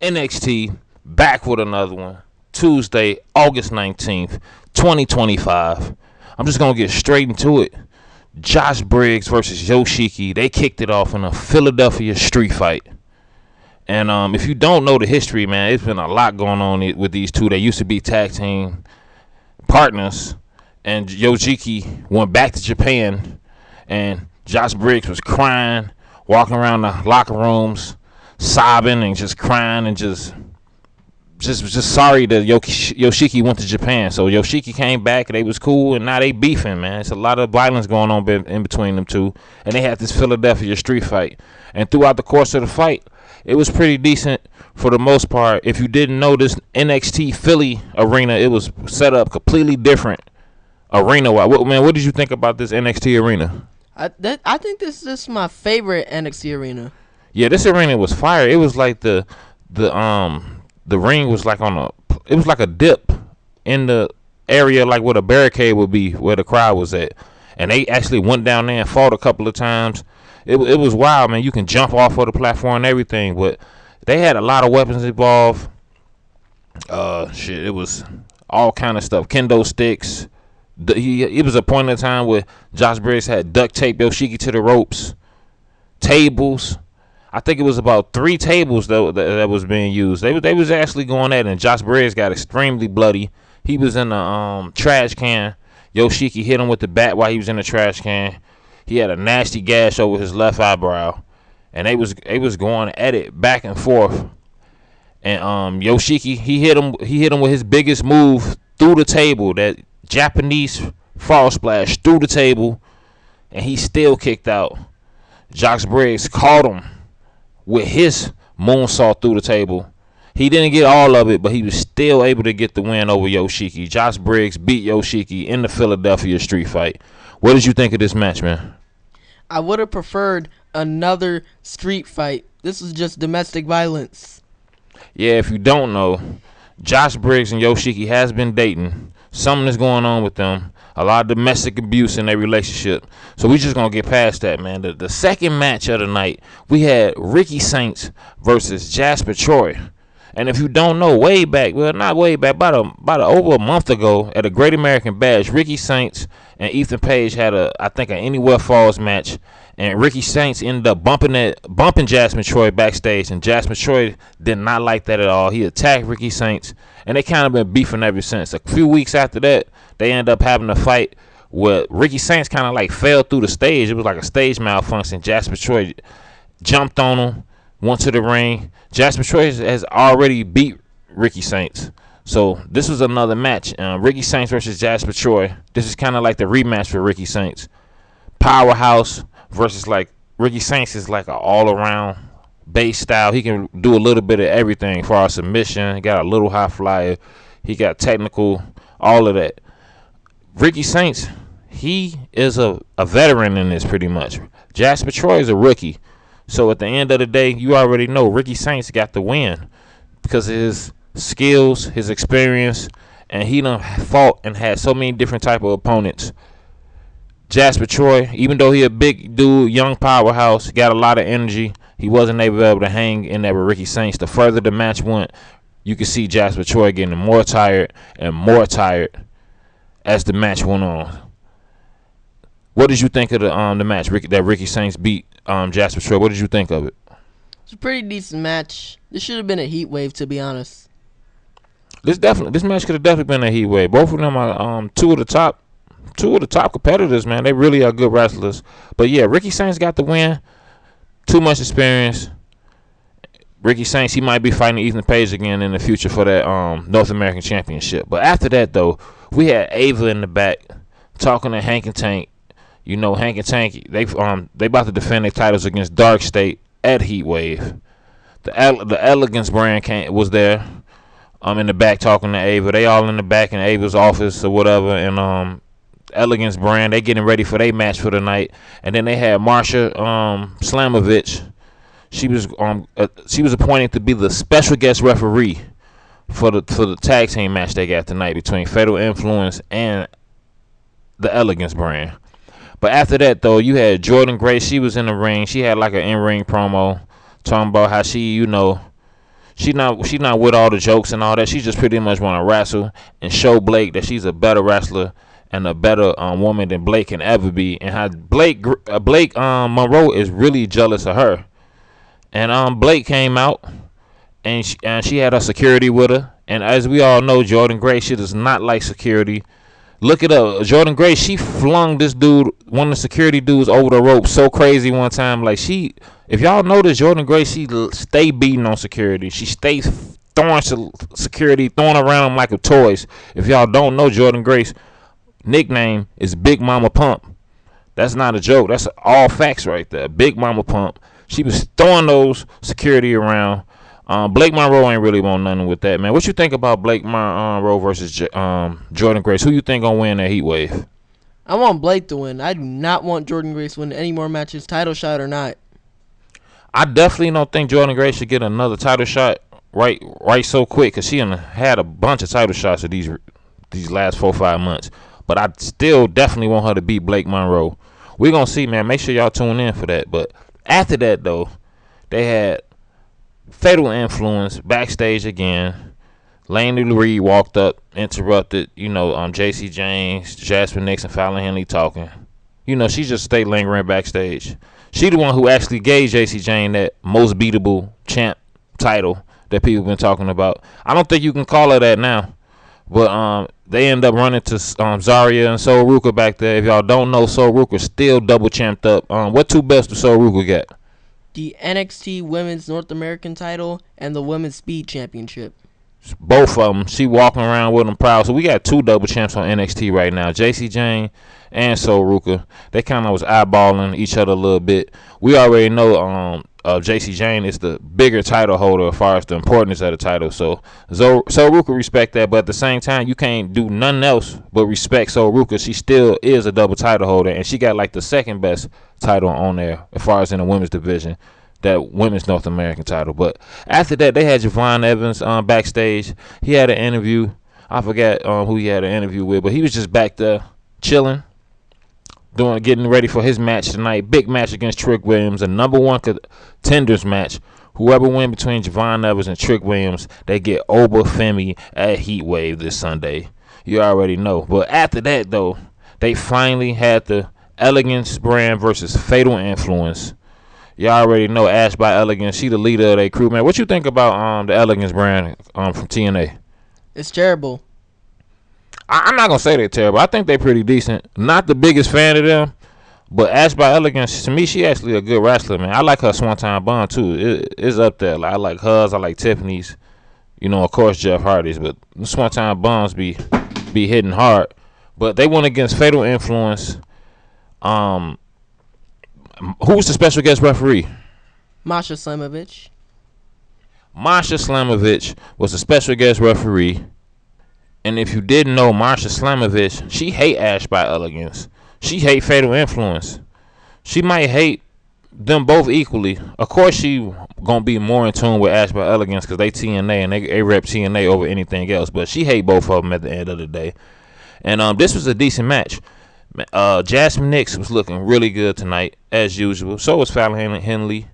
NXT back with another one. Tuesday, August 19th, 2025. I'm just going to get straight into it. Josh Briggs versus Yoshiki. They kicked it off in a Philadelphia street fight. And if you don't know the history, man, it's been a lot going on with these two. They used to be tag team partners. And Yoshiki went back to Japan. And Josh Briggs was crying, walking around the locker rooms, sobbing and just crying and just sorry that Yoshiki went to Japan. So Yoshiki came back and they was cool, and now they beefing, man. It's a lot of violence going on in between them two, and they had this Philadelphia street fight. And throughout the course of the fight, it was pretty decent for the most part. If you didn't know, this NXT Philly arena, it was set up completely different arena-wise. What did you think about this NXT arena? I think this is my favorite NXT arena. Yeah, this arena was fire. It was like the ring was like it was like a dip in the area, like where the barricade would be, where the crowd was at. And they actually went down there and fought a couple of times. It was wild, man. You can jump off of the platform and everything, but they had a lot of weapons involved. It was all kind of stuff. Kendo sticks. It was a point in time where Josh Briggs had duct tape Yoshiki to the ropes. Tables. I think it was about 3 tables that was being used. They was actually going at it, and Josh Briggs got extremely bloody. He was in the trash can. Yoshiki hit him with the bat while he was in the trash can. He had a nasty gash over his left eyebrow, and they was going at it back and forth. And Yoshiki, he hit him with his biggest move through the table, that Japanese fall splash through the table, and he still kicked out. Josh Briggs caught him with his moonsault through the table. He didn't get all of it, but he was still able to get the win over Yoshiki. Josh Briggs beat Yoshiki in the Philadelphia street fight. What did you think of this match, man? I would have preferred another street fight. This was just domestic violence. Yeah, if you don't know, Josh Briggs and Yoshiki has been dating. Something is going on with them. A lot of domestic abuse in their relationship. So we just going to get past that, man. The second match of the night, we had Wwe Nxt versus Jasper Troy. And if you don't know, way back, well, not way back, about over a month ago at a Great American Bash, Wwe Nxt and Ethan Page had an Anywhere Falls match. And Wwe Nxt ended up bumping Jasper Troy backstage, and Jasper Troy did not like that at all. He attacked Wwe Nxt, and they kind of been beefing ever since. A few weeks after that, they ended up having a fight where Wwe Nxt kind of like fell through the stage. It was like a stage malfunction. Jasper Troy jumped on him, went to the ring. Jasper Troy has already beat Wwe Nxt. So this was another match. Wwe Nxt versus Jasper Troy. This is kind of like the rematch for Wwe Nxt. Powerhouse versus like Wwe Nxt is like an all-around base style. He can do a little bit of everything for our submission. He got a little high flyer. He got technical, all of that. Wwe Nxt, he is a veteran in this pretty much. Jasper Troy is a rookie. So at the end of the day, you already know Wwe Nxt got the win because of his skills, his experience, and he done fought and had so many different type of opponents. Jasper Troy, even though he a big dude, young powerhouse, got a lot of energy, he wasn't able to hang in there with Wwe Nxt. The further the match went, you could see Jasper Troy getting more tired and more tired as the match went on. What did you think of the match that Wwe Nxt beat Jasper Troy? What did you think of it? It's a pretty decent match. This should have been a heat wave, to be honest. This match could have definitely been a heat wave. Both of them are two of the top competitors, man. They really are good wrestlers. But yeah, Wwe Nxt got the win. Too much experience. Wwe Nxt, he might be fighting Ethan Page again in the future for that North American Championship. But after that, though, we had Ava in the back talking to Hank and Tank. You know, Hank and Tank, they about to defend their titles against Dark State at Heatwave. The Elegance brand was there. In the back talking to Ava. They all in the back in Ava's office or whatever, and Elegance brand, they getting ready for their match for the night. And then they had Marsha Slamovich. She was appointed to be the special guest referee for the tag team match they got tonight between Fatal Influence and the Elegance brand. But after that, though, you had Jordan Grace. She was in the ring. She had like an in-ring promo talking about how she She not with all the jokes and all that. She just pretty much want to wrestle and show Blake that she's a better wrestler and a better woman than Blake can ever be, and how Blake Monroe is really jealous of her. And Blake came out and she had her security with her. And as we all know, Jordan Grace, she does not like security. Look it up. Jordan Grace, she flung this dude, one of the security dudes, over the rope so crazy one time. Like if y'all notice, Jordan Grace, she stay beating on security. She stays throwing security, throwing around them like a toys. If y'all don't know, Jordan Grace nickname is Big Mama Pump. That's not a joke. That's all facts right there. Big Mama Pump. She was throwing those security around. Blake Monroe ain't really want nothing with that, man. What you think about Blake Monroe versus Jordan Grace? Who you think gonna win that heat wave? I want Blake to win. I do not want Jordan Grace to win any more matches, title shot or not. I definitely don't think Jordan Grace should get another title shot right so quick, because she had a bunch of title shots of these last 4-5 months. But I still definitely want her to beat Blake Monroe. We're going to see, man. Make sure y'all tune in for that. But after that, though, they had Fatal Influence backstage again. Laney Reed walked up, interrupted, JC James, Jasmine Nix, and Fallon Henley talking. She just stayed lingering backstage. She the one who actually gave JC James that most beatable champ title that people been talking about. I don't think you can call her that now. But they end up running to Zarya and Sol Ruka back there. If y'all don't know, Sol Ruka still double champed up. What two belts do Sol Ruka get? The NXT Women's North American title and the Women's Speed Championship. Both of them. She walking around with them proud. So we got two double champs on NXT right now. JC Jane and Sol Ruka. They kind of was eyeballing each other a little bit. We already know JC Jane is the bigger title holder as far as the importance of the title. So Sol Ruka respect that. But at the same time, you can't do nothing else but respect Sol Ruka. She still is a double title holder. And she got like the second best title on there as far as in the women's division. That women's North American title. But after that, they had Javon Evans backstage. He had an interview. I forgot who he had an interview with, but he was just back there chilling, getting ready for his match tonight. Big match against Trick Williams, a number one contenders match. Whoever win between Javon Evans and Trick Williams, they get Oba Femi at Heat Wave this Sunday. You already know. But after that, though, they finally had the Elegance brand versus Fatal Influence. Y'all already know Ash by Elegance. She the leader of their crew, man. What you think about the Elegance brand from TNA? It's terrible. I'm not gonna say they're terrible. I think they're pretty decent. Not the biggest fan of them, but Ash by Elegance, to me, she actually a good wrestler, man. I like her Swanton Bond too. It's up there. Like, I like hers. I like Tiffany's. Of course Jeff Hardy's, but Swanton Bonds be hitting hard. But they went against Fatal Influence. Who's the special guest referee? Masha Slamovich. Masha Slamovich was the special guest referee. And if you didn't know, Masha Slamovich, she hate Ash by Elegance. She hate Fatal Influence. She might hate them both equally. Of course, she gonna be more in tune with Ash by Elegance because they TNA and they rep TNA over anything else. But she hate both of them at the end of the day. And this was a decent match. Jasmine Nix was looking really good tonight, as usual. So was Fallon Henley.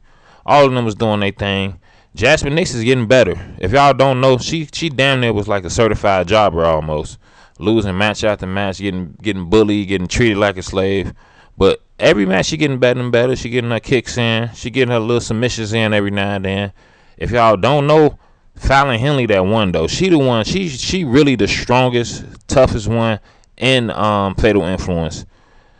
All of them was doing their thing. Jasmine Nix is getting better. If y'all don't know, she damn near was like a certified jobber almost. Losing match after match, getting bullied, getting treated like a slave. But every match she getting better and better. She getting her kicks in. She getting her little submissions in every now and then. If y'all don't know, Fallon Henley that won though. She the one. She really the strongest, toughest one in Fatal Influence.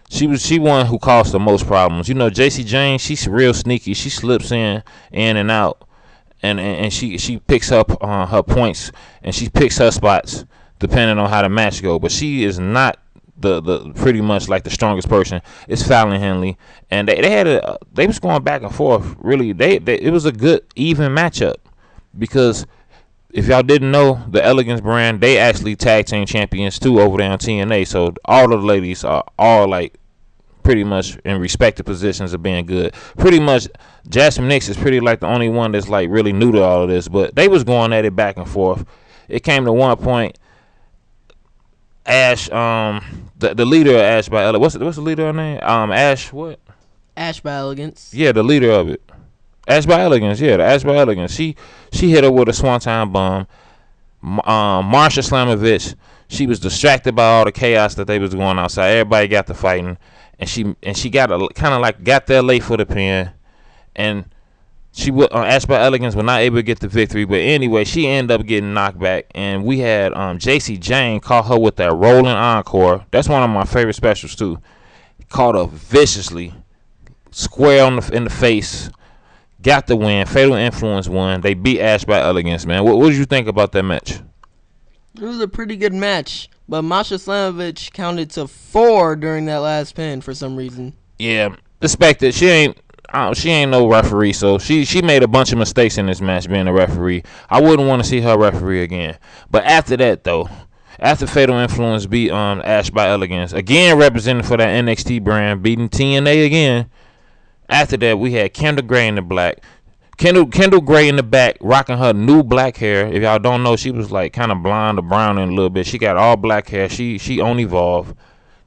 She one who caused the most problems. JC Jane, she's real sneaky. She slips in and out, and she picks up her points and she picks her spots depending on how the match go. But she is not the pretty much like the strongest person. It's Fallon Henley, and they was going back and forth. Really, it was a good even matchup because. If y'all didn't know, the Elegance brand, they actually tag team champions too over there on TNA. So all of the ladies are all like pretty much in respective positions of being good. Pretty much, Jasmine Nix is pretty like the only one that's like really new to all of this. But they was going at it back and forth. It came to one point, Ash, the leader of Ash by Elegance. What's the leader of her name? Ash what? Ash by Elegance. Yeah, the leader of it. Ashby Elegance, yeah, the Ashby Elegance. She hit her with a swanton bomb. Marsha Slamovich, she was distracted by all the chaos that they was going outside. Everybody got to fighting, and she got kind of like got there late for the pin, and she would Ashby Elegance was not able to get the victory. But anyway, she ended up getting knocked back, and we had JC Jane caught her with that rolling encore. That's one of my favorite specials too. Caught her viciously, square in the face. Got the win. Fatal Influence won. They beat Ashby Elegance, man. What did you think about that match? It was a pretty good match, but Masha Slamovich counted to 4 during that last pin for some reason. Yeah, expected. She ain't no referee, so she made a bunch of mistakes in this match being a referee. I wouldn't want to see her referee again. But after that, though, after Fatal Influence beat Ashby Elegance, again representing for that NXT brand, beating TNA again. After that, we had Kendall Gray in the black. Kendall Gray in the back, rocking her new black hair. If y'all don't know, she was like kind of blonde or brown in a little bit. She got all black hair. She on Evolve.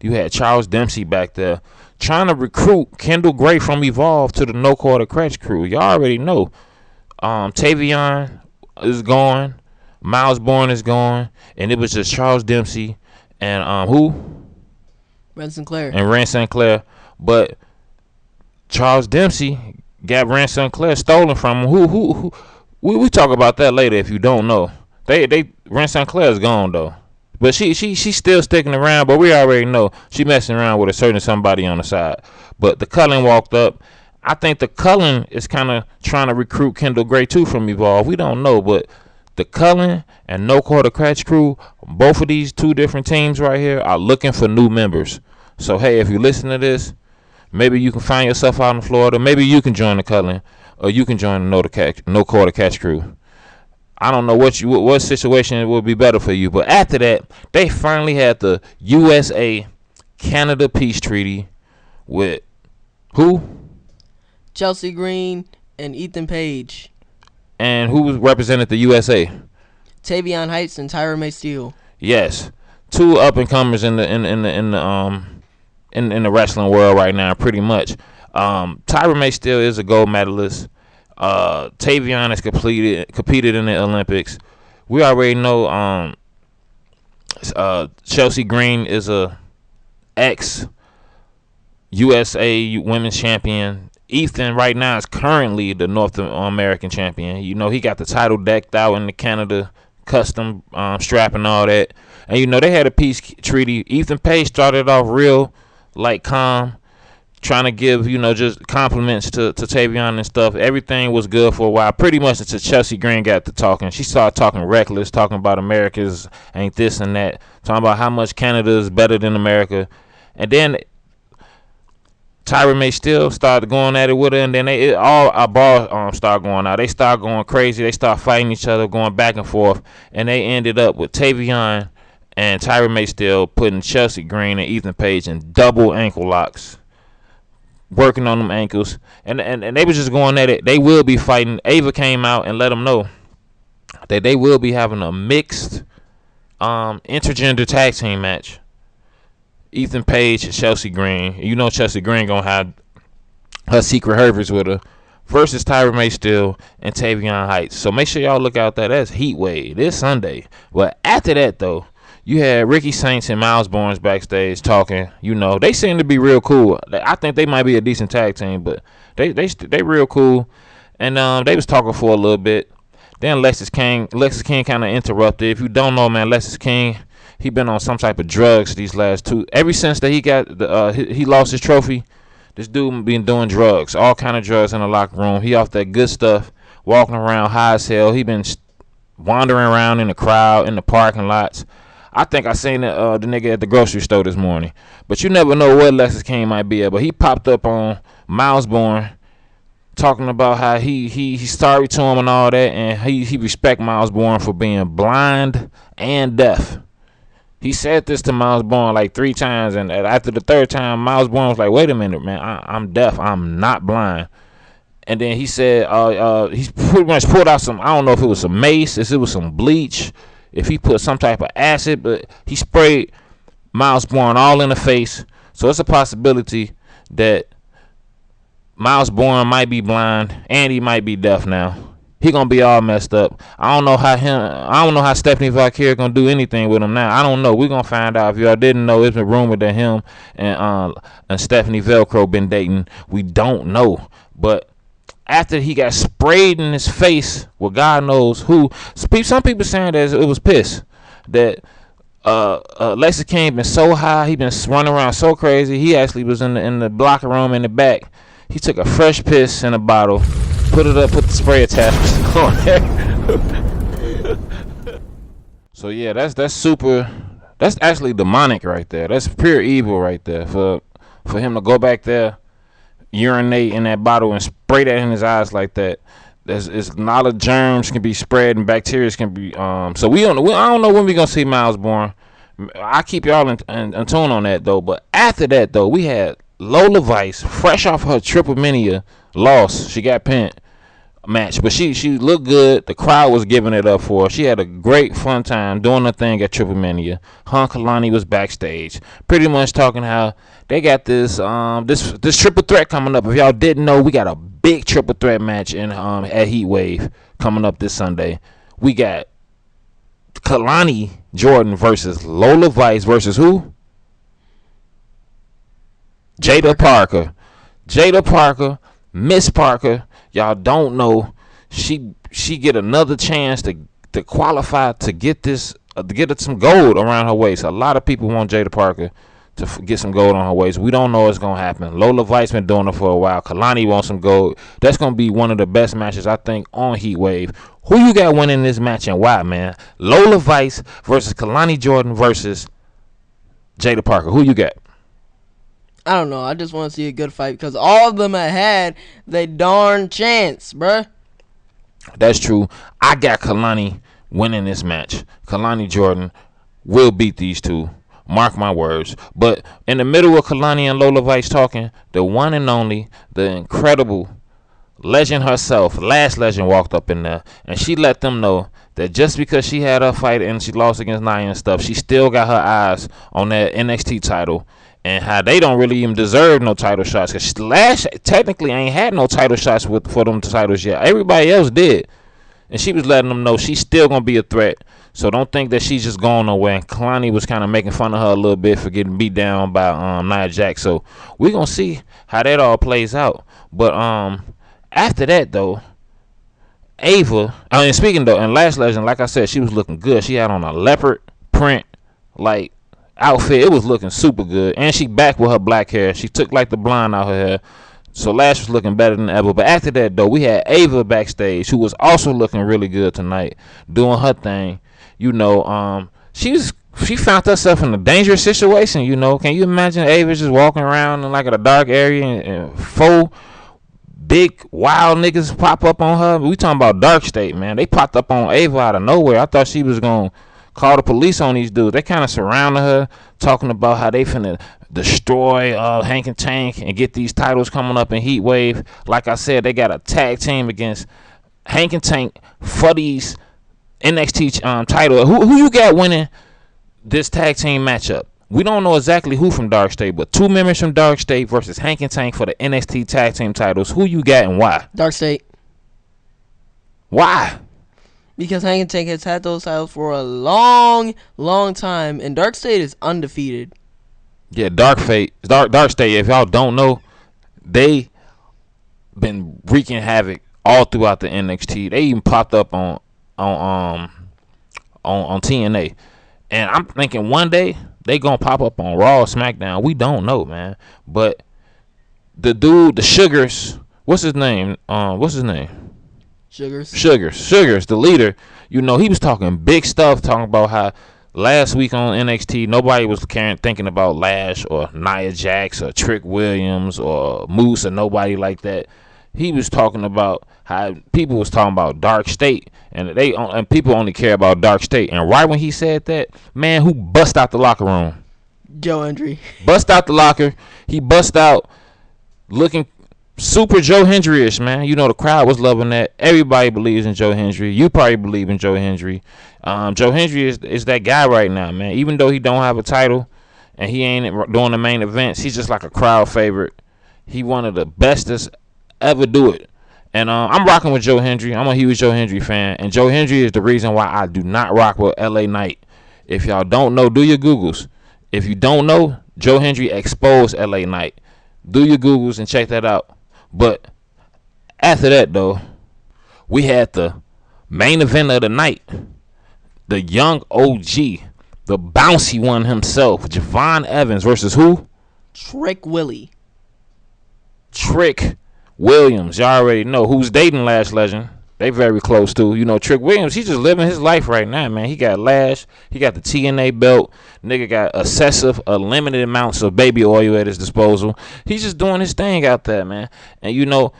You had Charles Dempsey back there trying to recruit Kendall Gray from Evolve to the No Quarter Crutch crew. Y'all already know. Tavion is gone. Miles Bourne is gone. And it was just Charles Dempsey and who? Ren Sinclair. And Ren Sinclair. But Charles Dempsey got Ren Sinclair stolen from him. Who we talk about that later if you don't know. Ren Sinclair is gone though. But she's still sticking around, but we already know she messing around with a certain somebody on the side. But the Cullen walked up. I think the Cullen is kind of trying to recruit Kendall Gray too from Evolve. We don't know, but the Cullen and No Quarter Crutch crew, both of these two different teams right here are looking for new members. So hey, if you listen to this, maybe you can find yourself out in Florida. Maybe you can join the Cullen, or you can join the No Quarter Catch crew. I don't know what situation would be better for you. But after that, they finally had the USA Canada peace treaty with who? Chelsea Green and Ethan Page. And who represented the USA? Tavion Heights and Tyra May Steele. Yes, two up and comers in the wrestling world right now, pretty much. Tyra May Steele is a gold medalist. Tavion has competed in the Olympics. We already know Chelsea Green is a ex USA Women's Champion. Ethan right now is currently the North American champion. You know, he got the title decked out in the Canada custom strap and all that. And you know, they had a peace treaty. Ethan Page started off real like calm, trying to give, you know, just compliments to Tavion and stuff. Everything was good for a while, pretty much until Chelsea Green got to talking. She started talking reckless, talking about America's ain't this and that, talking about how much Canada is better than America. And then Tyra May Steele started going at it with her, and then all our bars started going out. They started going crazy. They started fighting each other, going back and forth, and they ended up with Tavion and Tyra May Steele putting Chelsea Green and Ethan Page in double ankle locks, working on them ankles, and they was just going at it. They will be fighting. Ava came out and let them know that they will be having a mixed intergender tag team match. Ethan Page and Chelsea Green. You know Chelsea Green gonna have her Secret Hervers with her versus Tyra May Steele and Tavion Heights. So make sure y'all look out that. That's Heatwave this Sunday. But after that though, you had Ricky Saints and Miles Bourne backstage talking. You know, they seem to be real cool. I think they might be a decent tag team, but they real cool. And they was talking for a little bit. Then Lexis King kind of interrupted. If you don't know, man, Lexis King, he been on some type of drugs these last two. Ever since that he got he lost his trophy, this dude been doing drugs, all kind of drugs in the locker room. He off that good stuff, walking around high as hell. He been wandering around in the crowd, in the parking lots. I think I seen the nigga at the grocery store this morning. But you never know what Lexis King might be at. But he popped up on Miles Bourne, talking about how he's sorry to him and all that, and he respect Miles Bourne for being blind and deaf. He said this to Miles Bourne like 3 times, and after the 3rd time, Miles Bourne was like, "Wait a minute, man, I'm deaf. I'm not blind." And then he said, he pretty much pulled out some, I don't know if it was some mace, if it was some bleach, if he put some type of acid, but he sprayed Miles Bourne all in the face. So it's a possibility that Miles Bourne might be blind and he might be deaf now. He gonna be all messed up. I don't know how Stephanie Valkyrie gonna do anything with him now. I don't know. We gonna find out. If y'all didn't know, it's been rumored that him and Stephanie Velcro been dating. We don't know, but after he got sprayed in his face with God knows who, some people saying that it was piss. That Lexus King been so high, he been running around so crazy. He actually was in the locker room in the back. He took a fresh piss in a bottle, put the spray attachments on there. So yeah, that's super. That's actually demonic right there. That's pure evil right there. For him to go back there, urinate in that bottle and spray that in his eyes like that. There's a lot of germs can be spread and bacteria can be. So I don't know when we gonna see Miles Bourne. I keep y'all in tune on that though. But after that though, we had Lola Vice, fresh off her Triple Mania loss. She got pinned match, but she looked good. The crowd was giving it up for her. She had a great fun time doing her thing at Triple Mania. Hun Kalani was backstage, pretty much talking how they got this triple threat coming up. If y'all didn't know, we got a big triple threat match at Heat Wave coming up this Sunday. We got Kalani Jordan versus Lola Vice versus who? Jada Parker, Miss Parker. Y'all don't know. She get another chance to qualify to get this to get some gold around her waist. A lot of people want Jada Parker to get some gold on her waist. We don't know what's gonna happen. Lola Vice been doing it for a while. Kalani wants some gold. That's gonna be one of the best matches I think on Heat Wave. Who you got winning this match and why, man? Lola Vice versus Kalani Jordan versus Jada Parker. Who you got? I don't know. I just want to see a good fight because all of them had they darn chance, bruh. That's true. I got Kalani winning this match. Kalani Jordan will beat these two. Mark my words. But in the middle of Kalani and Lola Vice talking, the one and only, the incredible legend herself, last legend, walked up in there, and she let them know that just because she had her fight and she lost against Nia and stuff, she still got her eyes on that NXT title. And how they don't really even deserve no title shots. Because Lash technically ain't had no title shots for them titles yet. Everybody else did. And she was letting them know she's still going to be a threat. So don't think that she's just going nowhere. And Kalani was kind of making fun of her a little bit for getting beat down by Nia Jax. So we're going to see how that all plays out. But after that, though, speaking though, and Last Legend, like I said, she was looking good. She had on a leopard print, outfit. It was looking super good, and she back with her black hair. She took the blonde out her hair, so Lash was looking better than ever. But after that though, we had Ava backstage, who was also looking really good tonight, doing her thing. She found herself in a dangerous situation. Can you imagine Ava just walking around in a dark area and four big wild niggas pop up on her? We talking about Dark State, man. They popped up on Ava out of nowhere. I thought she was gonna call the police on these dudes. They kind of surrounded her, talking about how they finna destroy Hank and Tank and get these titles coming up in Heat Wave. Like I said, they got a tag team against Hank and Tank for these NXT title. Who you got winning this tag team matchup? We don't know exactly who from Dark State, but two members from Dark State versus Hank and Tank for the NXT tag team titles. Who you got and why? Dark State. Why? Because Hank and Tank has had those titles for a long, long time, and Dark State is undefeated. Yeah, Dark State. If y'all don't know, they been wreaking havoc all throughout the NXT. They even popped up on TNA, and I'm thinking one day they gonna pop up on Raw or SmackDown. We don't know, man. But the dude, the Sugars, what's his name? Sugars, the leader. He was talking big stuff, talking about how last week on NXT nobody was thinking about Lash or Nia Jax or Trick Williams or Moose or nobody like that. He was talking about how people was talking about Dark State and people only care about Dark State. And right when he said that, man, who bust out the locker room? Joe Hendry. Bust out the locker. He bust out looking super Joe Hendry-ish, man. The crowd was loving that. Everybody believes in Joe Hendry. You probably believe in Joe Hendry. Joe Hendry is that guy right now, man. Even though he don't have a title and he ain't doing the main events, he's just like a crowd favorite. He one of the bestest ever do it. And I'm rocking with Joe Hendry. I'm a huge Joe Hendry fan. And Joe Hendry is the reason why I do not rock with LA Knight. If y'all don't know, do your Googles. If you don't know, Joe Hendry exposed LA Knight. Do your Googles and check that out. But after that, though, we had the main event of the night. The young OG, the bouncy one himself, Javon Evans versus who? Trick Willie. Trick Williams. Y'all already know who's dating Lash Legend. They very close to. You know, Trick Williams, he's just living his life right now, man. He got Lash. He got the TNA belt. Nigga got unlimited amounts of baby oil at his disposal. He's just doing his thing out there, man. And you know,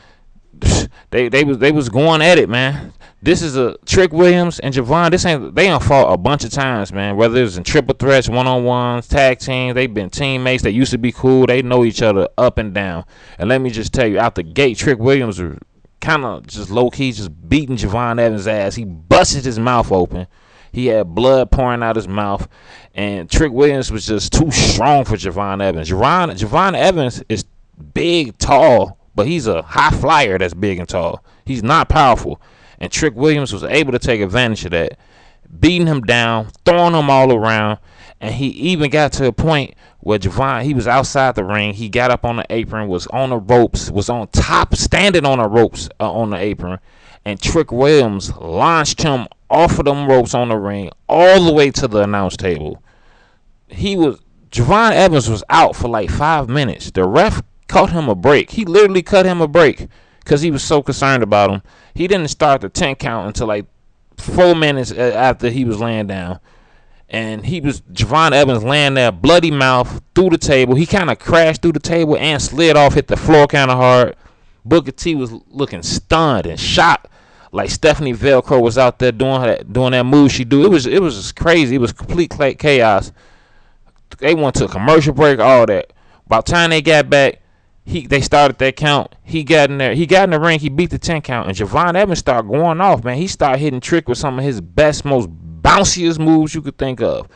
they was going at it, man. This is a Trick Williams and Javon. They done fought a bunch of times, man. Whether it was in triple threats, one-on-ones, tag teams, they've been teammates. They used to be cool. They know each other up and down. And let me just tell you, out the gate, Trick Williams was kind of just low-key just beating Javon Evans' ass. He busted his mouth open. He had blood pouring out his mouth. And Trick Williams was just too strong for Javon Evans. Javon Evans is big, tall, but he's a high flyer that's big and tall. He's not powerful. And Trick Williams was able to take advantage of that, beating him down, throwing him all around. And he even got to a point where Javon, he was outside the ring. He got up on the apron, was on the ropes, was on top, standing on the ropes on the apron. And Trick Williams launched him off of them ropes on the ring all the way to the announce table. Javon Evans was out for like 5 minutes. The ref cut him a break. He literally cut him a break because he was so concerned about him. He didn't start the 10 count until like 4 minutes after he was laying down. And Javon Evans laying there, bloody mouth, through the table. He kind of crashed through the table and slid off, hit the floor kind of hard. Booker T was looking stunned and shocked, like Stephanie Velcro was out there doing that move she do. It was just crazy. It was complete chaos. They went to a commercial break, all that. By the time they got back, they started that count. He got in there. He got in the ring. He beat the 10 count. And Javon Evans started going off, man. He started hitting Trick with some of his best, most bounciest moves you could think of.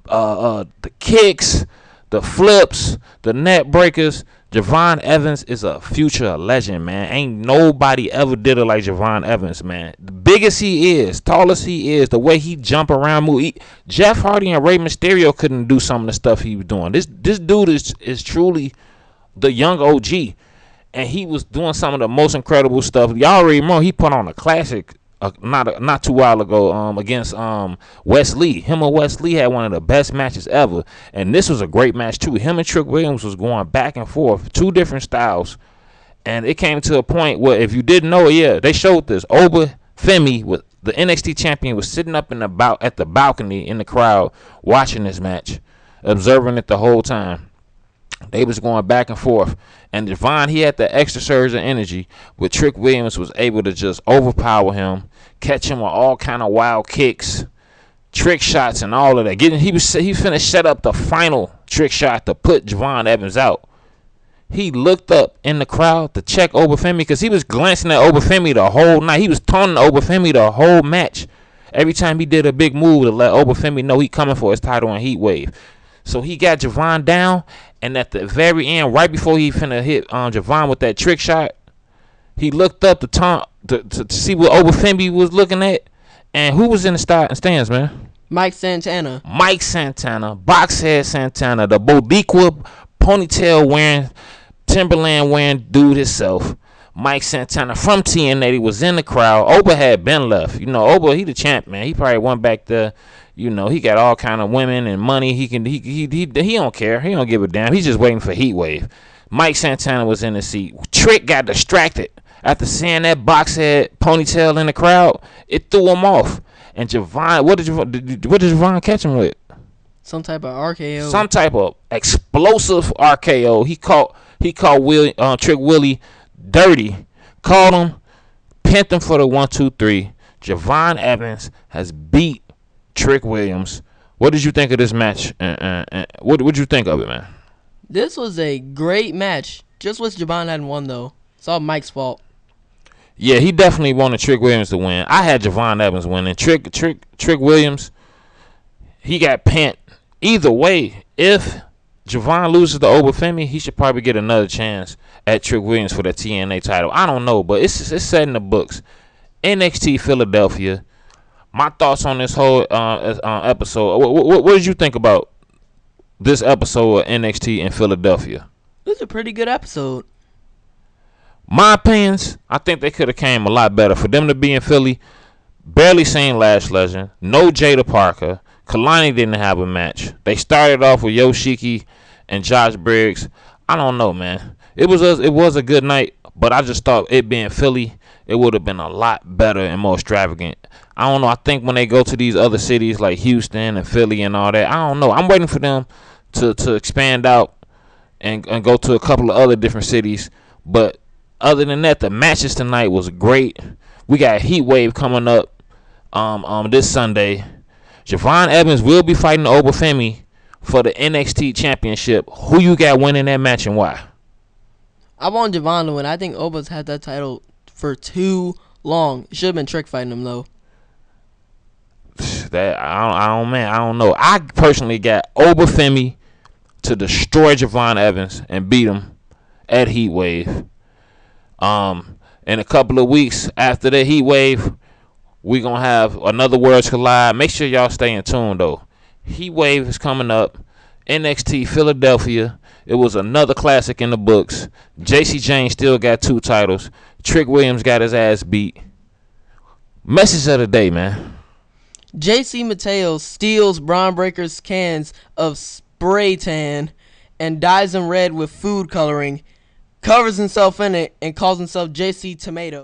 The kicks, the flips, the net breakers. Javon Evans is a future legend, man. Ain't nobody ever did it like Javon Evans, man. The biggest he is, tallest he is, the way he jump around, move. Jeff Hardy and Rey Mysterio couldn't do some of the stuff he was doing. This dude is truly the young OG, and he was doing some of the most incredible stuff. Y'all already know he put on a classic not too while ago against Wes Lee. Him and Wes Lee had one of the best matches ever, and this was a great match too. Him and Trick Williams was going back and forth, two different styles, and it came to a point where, if you didn't know it, yeah, they showed this. Oba Femi, with the NXT champion, was sitting up at the balcony in the crowd watching this match, observing it the whole time. They was going back and forth, and Javon, he had the extra surge of energy, but Trick Williams was able to just overpower him, catch him with all kind of wild kicks, trick shots, and all of that. He finished set up the final trick shot to put Javon Evans out. He looked up in the crowd to check Obafemi, because he was glancing at Obafemi the whole night. He was taunting Obafemi the whole match. Every time he did a big move to let Obafemi know he coming for his title in Heat Wave. So he got Javon down, and at the very end, right before he finna hit Javon with that trick shot, he looked up to see what Obafemi was looking at. And who was in the stands, man? Mike Santana, Boxhead Santana, the Boricua ponytail wearing, Timberland wearing dude himself. Mike Santana from TNA, he was in the crowd. Oba had been left. You know, Oba, he the champ, man. He probably went back there. You know, he got all kind of women and money. He don't care. He don't give a damn. He's just waiting for Heat Wave. Mike Santana was in the seat. Trick got distracted after seeing that box head ponytail in the crowd. It threw him off. And Javon, what did Javon catch him with? some type of RKO. Some type of explosive RKO. He caught Trick Willie dirty. Caught him. Pinned him for the 1-2-3. Javon Evans has beat Trick Williams. What did you think of this match? What did you think of it, man? This was a great match. Just wish Javon hadn't won, though. It's all Mike's fault. Yeah, he definitely wanted Trick Williams to win. I had Javon Evans winning. Trick Williams, he got pinned. Either way, if Javon loses to Obafemi, he should probably get another chance at Trick Williams for the TNA title. I don't know, but it's set in the books. NXT Philadelphia. My thoughts on this whole episode. What did you think about this episode of NXT in Philadelphia? It was a pretty good episode. My opinions, I think they could have came a lot better. For them to be in Philly, barely seen Lash Legend, no Jada Parker. Kalani didn't have a match. They started off with Yoshiki and Josh Briggs. I don't know, man. It was a good night, but I just thought it being Philly, it would have been a lot better and more extravagant. I don't know. I think when they go to these other cities like Houston and Philly and all that, I don't know. I'm waiting for them to expand out and go to a couple of other different cities. But other than that, the matches tonight was great. We got Heat Wave coming up this Sunday. Javon Evans will be fighting Obafemi for the NXT Championship. Who you got winning that match and why? I want Javon to win. I think Oba's had that title for too long. It should have been Trick fighting him though. That I don't know. I personally got Obafemi to destroy Javon Evans and beat him at Heat Wave. In a couple of weeks after the Heat Wave, we gonna have another Worlds Collide. Make sure y'all stay in tune though. Heat Wave is coming up. NXT Philadelphia. It was another classic in the books. JC James still got 2 titles. Trick Williams got his ass beat. Message of the day, man. JC Mateo steals Braun Breaker's cans of spray tan and dyes them red with food coloring, covers himself in it, and calls himself JC Tomato.